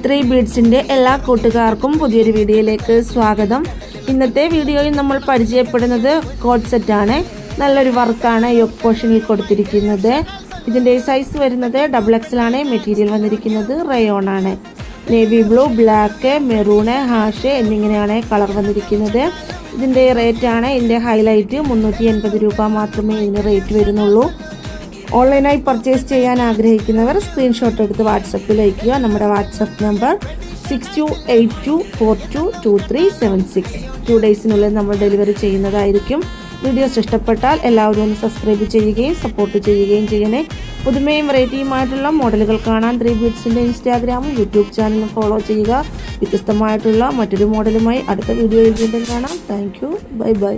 Three ബീഡ്സിൻ്റെ എല്ലാ കൂട്ടുകാർക്കും പുതിയൊരു വീഡിയോയിലേക്ക് സ്വാഗതം. ഇന്നത്തെ വീഡിയോയിൽ നമ്മൾ പരിചയപ്പെടുന്നത് കോഡ് സെറ്റാണ്. നല്ലൊരു വർക്കാണ് യോക്ക് പോർഷനിൽ കൊടുത്തിരിക്കുന്നത്. ഇതിൻ്റെ സൈസ് വരുന്നത് XXL ആണ്. മെറ്റീരിയൽ വന്നിരിക്കുന്നത് റയോൺ ആണ്. Navy blue, black, maroon, hash എന്നിങ്ങനെയാണ് കളർ വന്നിരിക്കുന്നത്. ഇതിൻ്റെ റേറ്റാണ്, ഇതിൻ്റെ ഹൈലൈറ്റ് 380 രൂപ മാത്രമേ ഇതിന് റേറ്റ് വരുന്നുള്ളൂ. ഓൺലൈനായി പർച്ചേസ് ചെയ്യാൻ ആഗ്രഹിക്കുന്നവർ സ്ക്രീൻഷോട്ട് എടുത്ത് വാട്സപ്പിൽ അയയ്ക്കുക. നമ്മുടെ വാട്സപ്പ് നമ്പർ 6282422376. 2 ഡേയ്സിനുള്ളിൽ നമ്മൾ ഡെലിവറി ചെയ്യുന്നതായിരിക്കും. വീഡിയോസ് ഇഷ്ടപ്പെട്ടാൽ എല്ലാവരും ഒന്ന് സബ്സ്ക്രൈബ് ചെയ്യുകയും സപ്പോർട്ട് ചെയ്യുകയും ചെയ്യണേ. പുതുമയും വെറൈറ്റിയുമായിട്ടുള്ള മോഡലുകൾ കാണാൻ ത്രീ ബീഡ്സിൻ്റെ ഇൻസ്റ്റാഗ്രാമും യൂട്യൂബ് ചാനലും ഫോളോ ചെയ്യുക. വ്യത്യസ്തമായിട്ടുള്ള മറ്റൊരു മോഡലുമായി അടുത്ത വീഡിയോയിൽ വീണ്ടും കാണാം. Thank you. Bye bye.